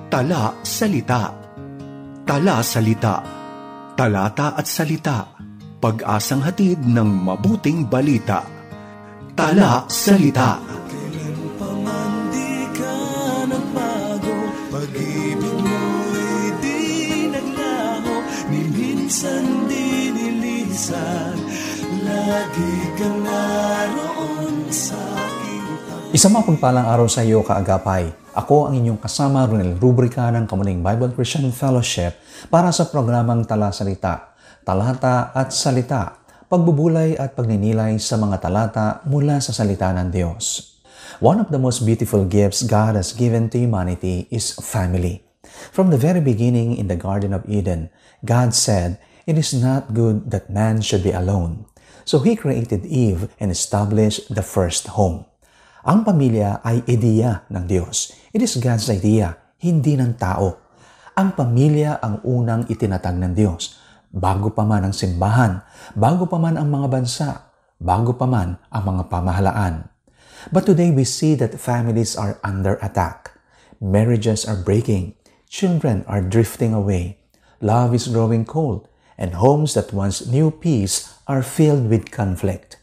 Tala, salita. Tala, salita. Talata at salita. Pag-asang hatid ng mabuting balita. Tala, salita. Kailan pa man di ka nagbago, pag-ibig mo'y di naglaho, ni minsan di nilisan, lagi kang naroon sa aking tabi. Isang mapagpalang araw sa iyo, kaagapay. Ako ang inyong kasama, Ronel Rubrica ng Kamuning Bible Christian Fellowship para sa programang Tala Salita, Talata at Salita, pagbubulay at pagninilay sa mga talata mula sa salita ng Diyos. One of the most beautiful gifts God has given to humanity is family. From the very beginning in the Garden of Eden, God said, "It is not good that man should be alone." So He created Eve and established the first home. Ang pamilya ay ideya ng Diyos. It is God's idea, hindi ng tao. Ang pamilya ang unang itinatag ng Diyos. Bago pa man ang simbahan, bago pa man ang mga bansa, bago pa man ang mga pamahalaan. But today we see that families are under attack. Marriages are breaking. Children are drifting away. Love is growing cold. And homes that once knew peace are filled with conflict.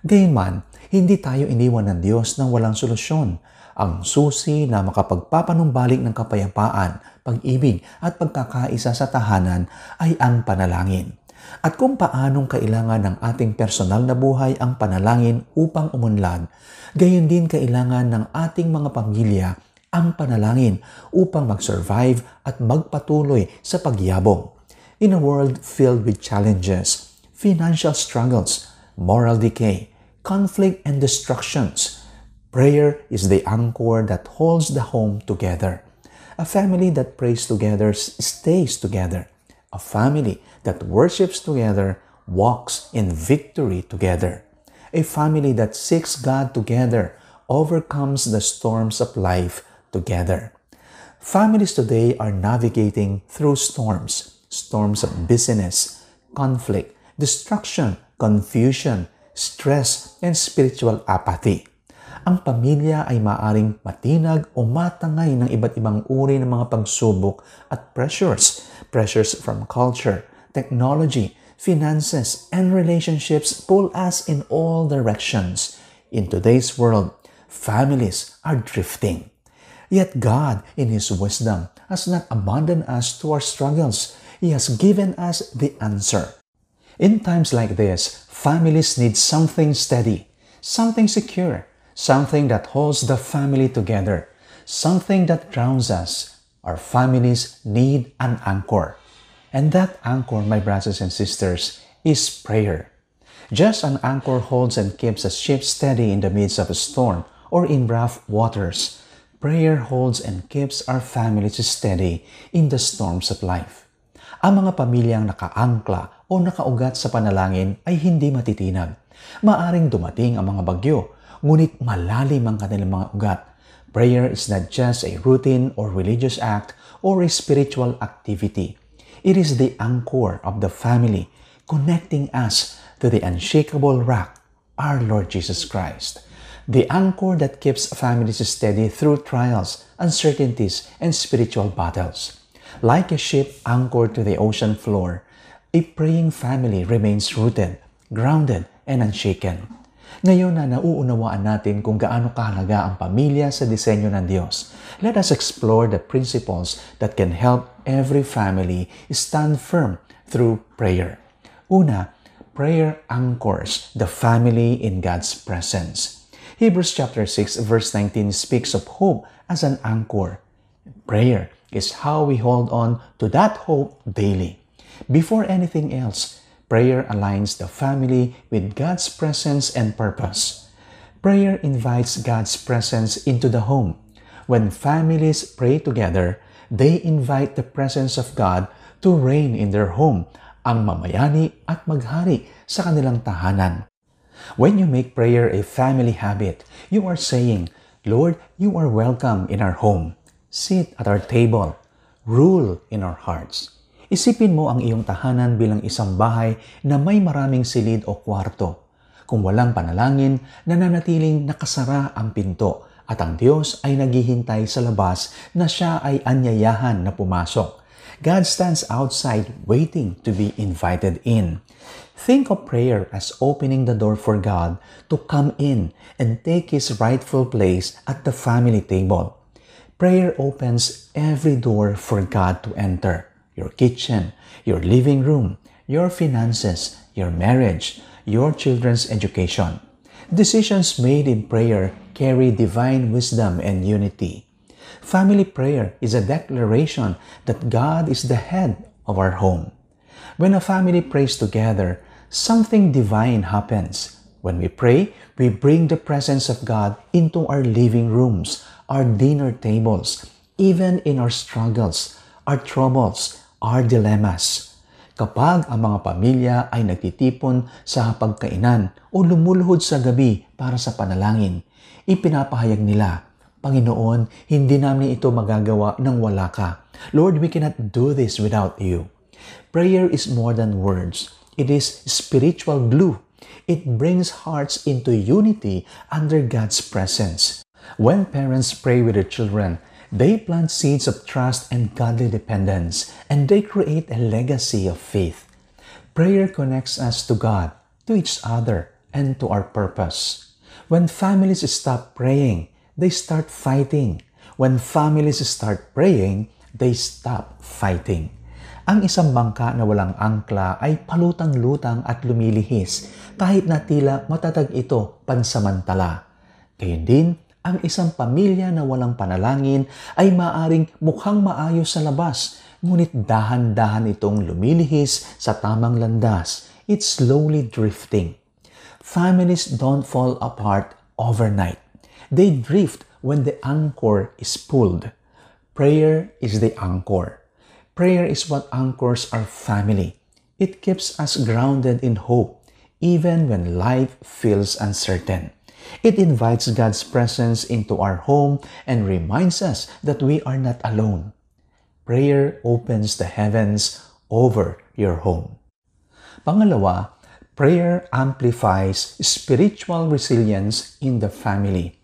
Gayunman, hindi tayo iniwan ng Diyos ng walang solusyon. Ang susi na makapagpapanumbalik ng kapayapaan, pag-ibig at pagkakaisa sa tahanan ay ang panalangin. At kung paanong kailangan ng ating personal na buhay ang panalangin upang umunlad, gayon din kailangan ng ating mga pamilya ang panalangin upang mag-survive at magpatuloy sa pagyabong. In a world filled with challenges, financial struggles, moral decay, conflict and destructions, prayer is the anchor that holds the home together. A family that prays together stays together. A family that worships together walks in victory together. A family that seeks God together overcomes the storms of life together. Families today are navigating through storms of busyness, conflict, destruction, confusion, stress, and spiritual apathy. Ang pamilya ay maaring matinag o matangay ng iba't ibang uri ng mga pagsubok at pressures. Pressures from culture, technology, finances, and relationships pull us in all directions. In today's world, families are drifting. Yet God, in His wisdom, has not abandoned us to our struggles. He has given us the answer. In times like this, families need something steady, something secure, something that holds the family together, something that grounds us. Our families need an anchor. And that anchor, my brothers and sisters, is prayer. Just an anchor holds and keeps a ship steady in the midst of a storm or in rough waters. Prayer holds and keeps our families steady in the storms of life. Ang mga pamilyang nakaangkla o nakaugat sa panalangin ay hindi matitinag. Maaring dumating ang mga bagyo, ngunit malalim ang kanilang mga ugat. Prayer is not just a routine or religious act or a spiritual activity. It is the anchor of the family, connecting us to the unshakable rock, our Lord Jesus Christ. The anchor that keeps families steady through trials, uncertainties, and spiritual battles. Like a ship anchored to the ocean floor, a praying family remains rooted, grounded, and unshaken. Ngayon na nauunawaan natin kung gaano kahalaga ang pamilya sa disenyo ng Diyos, let us explore the principles that can help every family stand firm through prayer. Una, prayer anchors the family in God's presence. Hebrews chapter 6 verse 19 speaks of hope as an anchor. Prayer is how we hold on to that hope daily. Before anything else, prayer aligns the family with God's presence and purpose. Prayer invites God's presence into the home. When families pray together, they invite the presence of God to reign in their home, ang mamayani at maghari sa kanilang tahanan. When you make prayer a family habit, you are saying, "Lord, you are welcome in our home. Sit at our table. Rule in our hearts." Isipin mo ang iyong tahanan bilang isang bahay na may maraming silid o kwarto. Kung walang panalangin, nananatiling nakasara ang pinto At ang Diyos ay naghihintay sa labas na siya ay anyayahan na pumasok. God stands outside waiting to be invited in. Think of prayer as opening the door for God to come in and take His rightful place at the family table. Prayer opens every door for God to enter. Your kitchen, your living room, your finances, your marriage, your children's education. Decisions made in prayer carry divine wisdom and unity. Family prayer is a declaration that God is the head of our home. When a family prays together, something divine happens. When we pray, we bring the presence of God into our living rooms, our dinner tables, even in our struggles, our troubles, our dilemmas. Kapag ang mga pamilya ay nagtitipon sa hapagkainan o lumuluhod sa gabi para sa panalangin, ipinapahayag nila, Panginoon, hindi namin ito magagawa nang wala ka. Lord, we cannot do this without you. Prayer is more than words. It is spiritual glue. It brings hearts into unity under God's presence. When parents pray with their children, they plant seeds of trust and godly dependence, and they create a legacy of faith. Prayer connects us to God, to each other, and to our purpose. When families stop praying, they start fighting. When families start praying, they stop fighting. Ang isang bangka na walang angkla ay palutang-lutang at lumilihis kahit na tila matatag ito pansamantala. Gayun din, ang isang pamilya na walang panalangin ay maaring mukhang maayos sa labas, ngunit dahan-dahan itong lumilihis sa tamang landas. It's slowly drifting. Families don't fall apart overnight. They drift when the anchor is pulled. Prayer is the anchor. Prayer is what anchors our family. It keeps us grounded in hope, even when life feels uncertain. It invites God's presence into our home and reminds us that we are not alone. Prayer opens the heavens over your home. Pangalawa, prayer amplifies spiritual resilience in the family.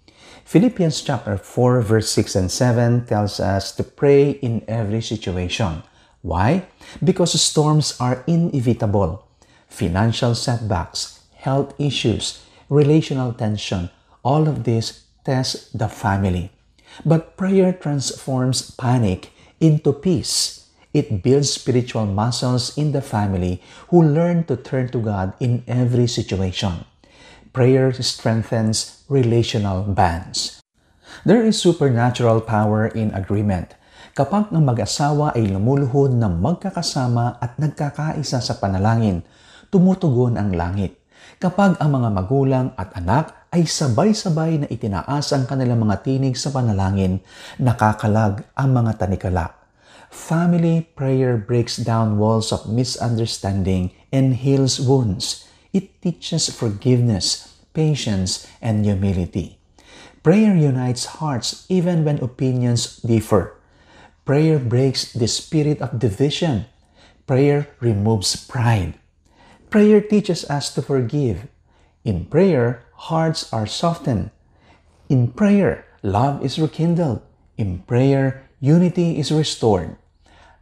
Philippians chapter 4 verse 6 and 7 tells us to pray in every situation. Why? Because storms are inevitable. Financial setbacks, health issues, relational tension, all of this test the family. But prayer transforms panic into peace. It builds spiritual muscles in the family who learn to turn to God in every situation. Prayer strengthens relational bonds. There is supernatural power in agreement. Kapag ang mag-asawa ay lumuluhod ng magkakasama at nagkakaisa sa panalangin, tumutugon ang langit. Kapag ang mga magulang at anak ay sabay-sabay na itinaas ang kanilang mga tinig sa panalangin, nakakalag ang mga tanikala. Family prayer breaks down walls of misunderstanding and heals wounds. It teaches forgiveness, patience, and humility. Prayer unites hearts even when opinions differ. Prayer breaks the spirit of division. Prayer removes pride. Prayer teaches us to forgive. In prayer, hearts are softened. In prayer, love is rekindled. In prayer, unity is restored.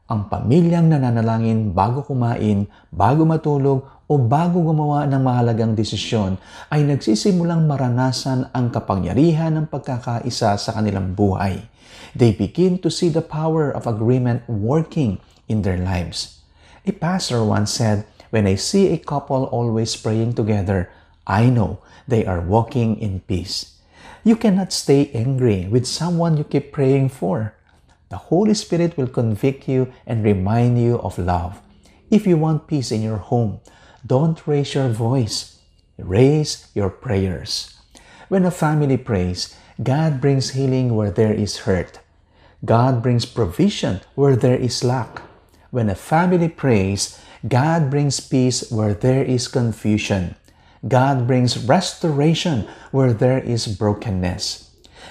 Ang pamilyang nananalangin bago kumain, bago matulog, o bago gumawa ng mahalagang desisyon ay nagsisimulang maranasan ang kapangyarihan ng pagkakaisa sa kanilang buhay. They begin to see the power of agreement working in their lives. A pastor once said, "When I see a couple always praying together, I know they are walking in peace." You cannot stay angry with someone you keep praying for. The Holy Spirit will convict you and remind you of love. If you want peace in your home, don't raise your voice. Raise your prayers. When a family prays, God brings healing where there is hurt. God brings provision where there is lack. When a family prays, God brings peace where there is confusion. God brings restoration where there is brokenness.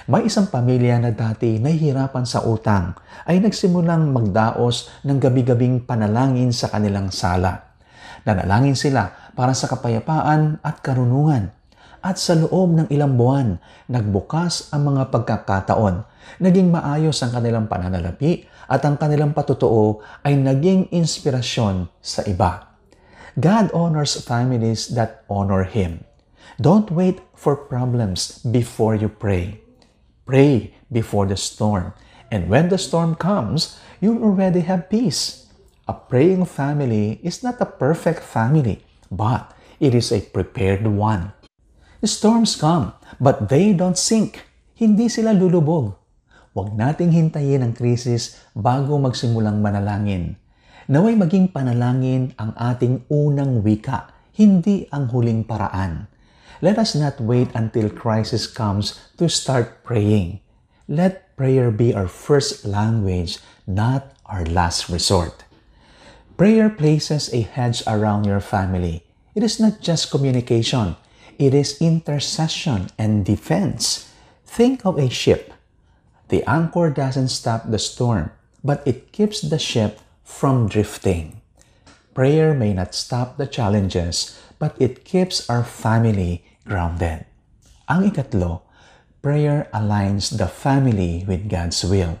May isang pamilya na dati nahihirapan sa utang ay nagsimulang magdaos ng gabi-gabing panalangin sa kanilang sala. Nanalangin sila para sa kapayapaan at karunungan. At sa loob ng ilang buwan, nagbukas ang mga pagkakataon. Naging maayos ang kanilang pananalapi at ang kanilang patutuo ay naging inspirasyon sa iba. God honors families that honor Him. Don't wait for problems before you pray. Pray before the storm. And when the storm comes, you already have peace. A praying family is not a perfect family, but it is a prepared one. The storms come, but they don't sink. Hindi sila lulubog. Huwag nating hintayin ang krisis bago magsimulang manalangin. Naway maging panalangin ang ating unang wika, hindi ang huling paraan. Let us not wait until crisis comes to start praying. Let prayer be our first language, not our last resort. Prayer places a hedge around your family. It is not just communication. It is intercession and defense. Think of a ship. The anchor doesn't stop the storm, but it keeps the ship from drifting. Prayer may not stop the challenges, but it keeps our family grounded. Ang ikatlo, prayer aligns the family with God's will.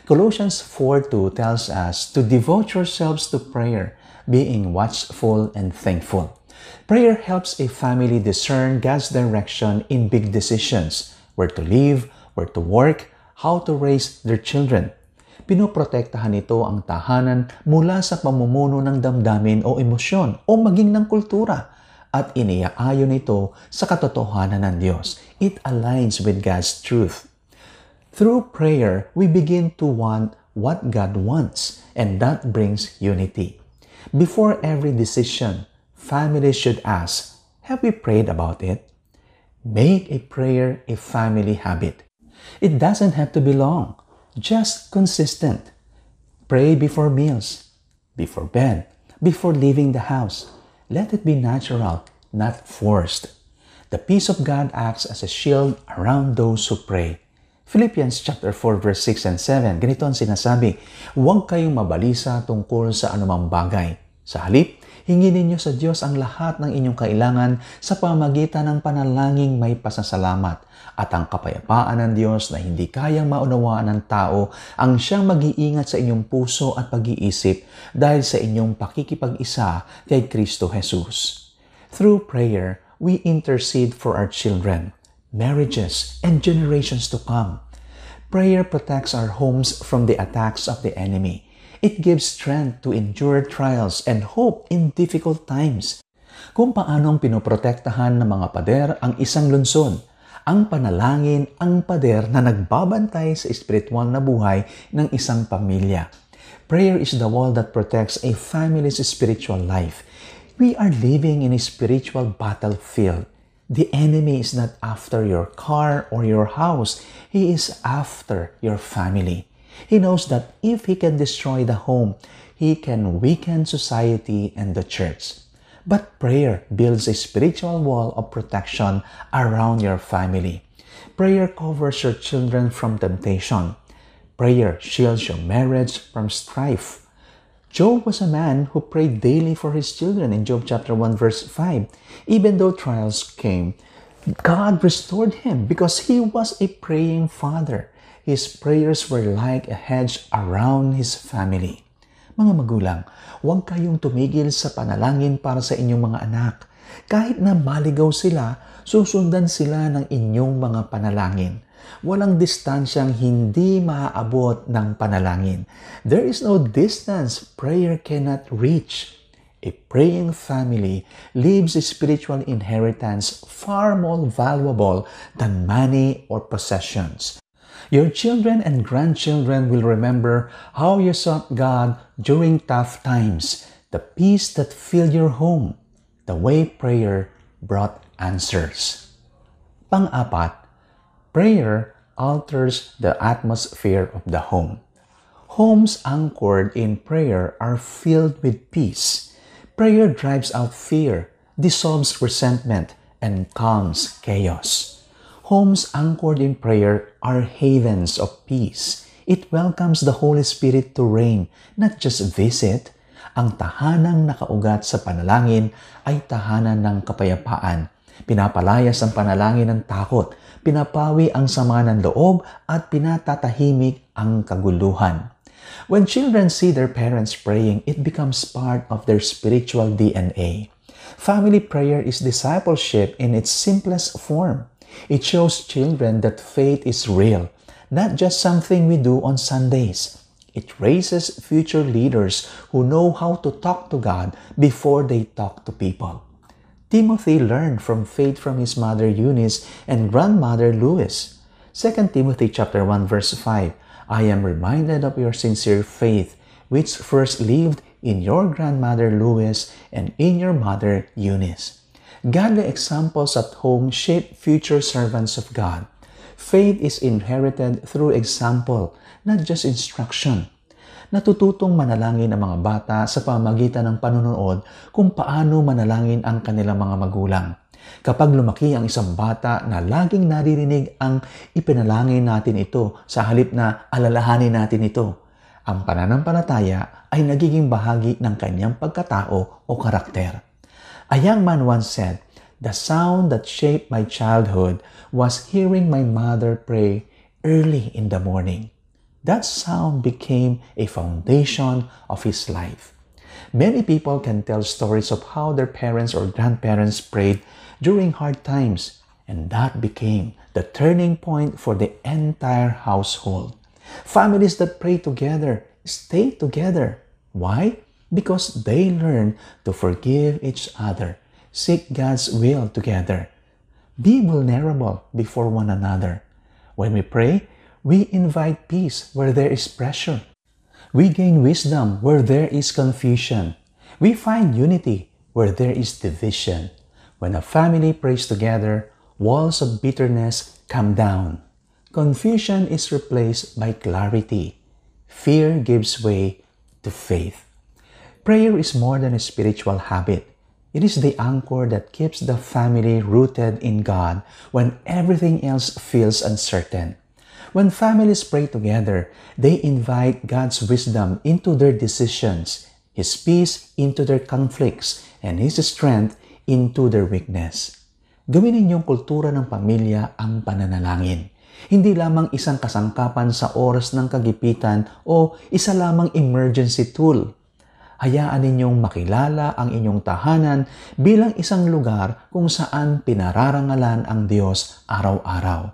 Colossians 4:2 tells us to devote yourselves to prayer, being watchful and thankful. Prayer helps a family discern God's direction in big decisions, where to live, where to work, how to raise their children. Pinoprotektahan nito ang tahanan mula sa pamumuno ng damdamin o emosyon o maging ng kultura at iniaayon nito sa katotohanan ng Diyos. It aligns with God's truth. Through prayer, we begin to want what God wants, and that brings unity. Before every decision, families should ask, have we prayed about it? Make a prayer a family habit. It doesn't have to be long, just consistent. Pray before meals, before bed, before leaving the house. Let it be natural, not forced. The peace of God acts as a shield around those who pray. Philippians chapter 4 verse 6 and 7, ganito ang sinasabi, huwag kayong mabalisa tungkol sa anumang bagay. Sa halip, hingin ninyo sa Diyos ang lahat ng inyong kailangan sa pamagitan ng panalangin may pasasalamat at ang kapayapaan ng Diyos na hindi kayang maunawaan ng tao ang siyang mag-iingat sa inyong puso at pag-iisip dahil sa inyong pakikipag-isa kay Kristo Jesus. Through prayer, we intercede for our children, marriages, and generations to come. Prayer protects our homes from the attacks of the enemy. It gives strength to endure trials and hope in difficult times. Kung paanong pinoprotektahan ng mga pader ang isang lungsod, ang panalangin ang pader na nagbabantay sa espiritual na buhay ng isang pamilya. Prayer is the wall that protects a family's spiritual life. We are living in a spiritual battlefield. The enemy is not after your car or your house. He is after your family. He knows that if he can destroy the home, he can weaken society and the church. But prayer builds a spiritual wall of protection around your family. Prayer covers your children from temptation. Prayer shields your marriage from strife. Job was a man who prayed daily for his children in Job chapter 1 verse 5. Even though trials came, God restored him because he was a praying father. His prayers were like a hedge around his family. Mga magulang, huwag kayong tumigil sa panalangin para sa inyong mga anak. Kahit na maligaw sila, susundan sila ng inyong mga panalangin. Walang distansyang hindi maaabot ng panalangin. There is no distance prayer cannot reach. A praying family leaves a spiritual inheritance far more valuable than money or possessions. Your children and grandchildren will remember how you sought God during tough times, the peace that filled your home, the way prayer brought answers. Pang-apat, prayer alters the atmosphere of the home. Homes anchored in prayer are filled with peace. Prayer drives out fear, dissolves resentment, and calms chaos. Homes anchored in prayer are havens of peace. It welcomes the Holy Spirit to reign, not just visit. Ang tahanang nakaugat sa panalangin ay tahanan ng kapayapaan. Pinapalayas ang panalangin ng takot, pinapawi ang sama ng loob at pinatatahimik ang kaguluhan. When children see their parents praying, it becomes part of their spiritual DNA. Family prayer is discipleship in its simplest form. It shows children that faith is real, not just something we do on Sundays. It raises future leaders who know how to talk to God before they talk to people. Timothy learned from faith from his mother Eunice and grandmother Lois. 2 Timothy chapter 1 verse 5, I am reminded of your sincere faith, which first lived in your grandmother Lois and in your mother Eunice. Godly examples at home shape future servants of God. Faith is inherited through example, not just instruction. Natututong manalangin ang mga bata sa pamamagitan ng panunood kung paano manalangin ang kanilang mga magulang. Kapag lumaki ang isang bata na laging naririnig ang ipinalangin natin ito sa halip na alalahanin natin ito, ang pananampalataya ay nagiging bahagi ng kanyang pagkatao o karakter. A young man once said, "The sound that shaped my childhood was hearing my mother pray early in the morning." That sound became a foundation of his life. Many people can tell stories of how their parents or grandparents prayed during hard times, and that became the turning point for the entire household. Families that pray together stay together. Why? Because they learn to forgive each other, seek God's will together, be vulnerable before one another. When we pray, we invite peace where there is pressure. We gain wisdom where there is confusion. We find unity where there is division. When a family prays together, walls of bitterness come down. Confusion is replaced by clarity. Fear gives way to faith. Prayer is more than a spiritual habit. It is the anchor that keeps the family rooted in God when everything else feels uncertain. When families pray together, they invite God's wisdom into their decisions, His peace into their conflicts, and His strength into their weakness. Gawin ninyong kultura ng pamilya ang pananalangin. Hindi lamang isang kasangkapan sa oras ng kagipitan o isa lamang emergency tool. Hayaan ninyong makilala ang inyong tahanan bilang isang lugar kung saan pinararangalan ang Diyos araw-araw.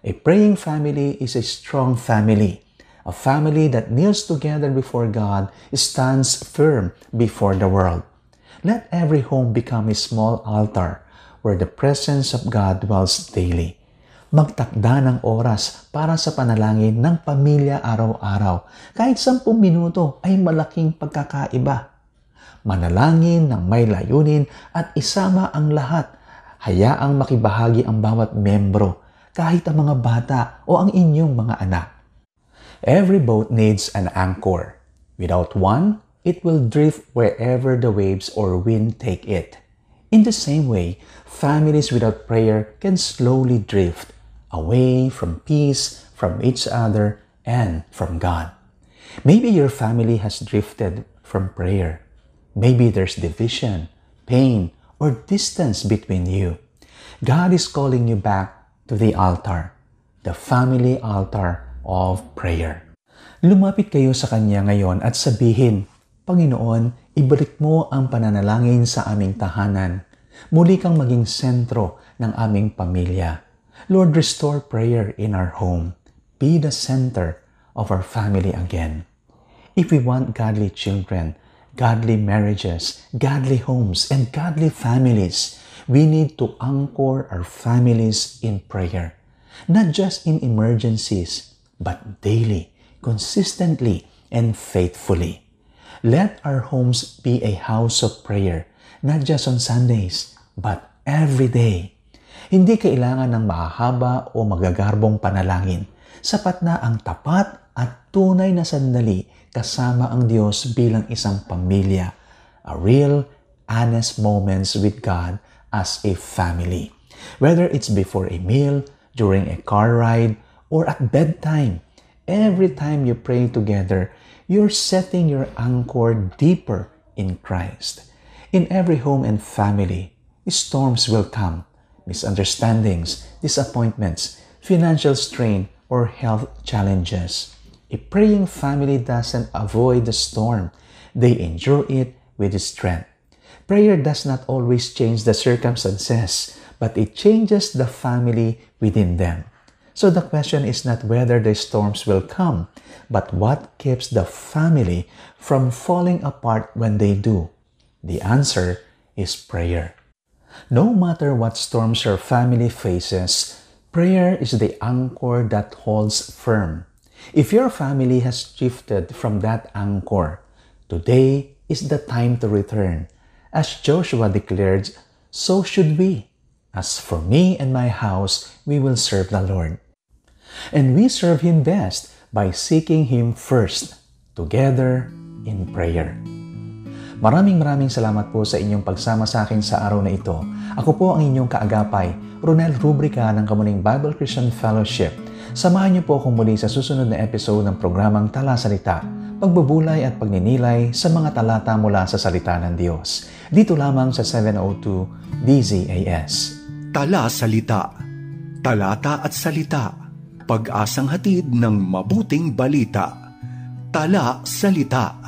A praying family is a strong family. A family that kneels together before God stands firm before the world. Let every home become a small altar where the presence of God dwells daily. Magtakda ng oras para sa panalangin ng pamilya araw-araw. Kahit 10 minuto ay malaking pagkakaiba. Manalangin ng may layunin at isama ang lahat. Hayaang makibahagi ang bawat membro, kahit ang mga bata o ang inyong mga anak. Every boat needs an anchor. Without one, it will drift wherever the waves or wind take it. In the same way, families without prayer can slowly drift away from peace, from each other, and from God. Maybe your family has drifted from prayer. Maybe there's division, pain, or distance between you. God is calling you back to the altar, the family altar of prayer. Lumapit kayo sa Kanya ngayon at sabihin, Panginoon, ibalik mo ang pananalangin sa aming tahanan. Muli kang maging sentro ng aming pamilya. Lord, restore prayer in our home. Be the center of our family again. If we want godly children, godly marriages, godly homes, and godly families, we need to anchor our families in prayer. Not just in emergencies, but daily, consistently, and faithfully. Let our homes be a house of prayer, not just on Sundays, but every day. Hindi kailangan ng mahahaba o magagarbong panalangin. Sapat na ang tapat at tunay na sandali kasama ang Diyos bilang isang pamilya. A real, honest moments with God as a family. Whether it's before a meal, during a car ride, or at bedtime, every time you pray together, you're setting your anchor deeper in Christ. In every home and family, storms will come, misunderstandings, disappointments, financial strain, or health challenges. A praying family doesn't avoid the storm. They endure it with strength. Prayer does not always change the circumstances, but it changes the family within them. So the question is not whether the storms will come, but what keeps the family from falling apart when they do. The answer is prayer. No matter what storms your family faces, prayer is the anchor that holds firm. If your family has shifted from that anchor, today is the time to return. As Joshua declared, so should we. As for me and my house, we will serve the Lord. And we serve Him best by seeking Him first, together in prayer. Maraming salamat po sa inyong pagsama sa akin sa araw na ito. Ako po ang inyong kaagapay, Ronel Rubrica ng Kamuning Bible Christian Fellowship. Samahan niyo po akong muli sa susunod na episode ng programang Tala Salita, pagbubulay at pagninilay sa mga talata mula sa salita ng Diyos. Dito lamang sa 702 DZAS. Tala Salita, talata at salita, pag-asang hatid ng mabuting balita. Tala Salita.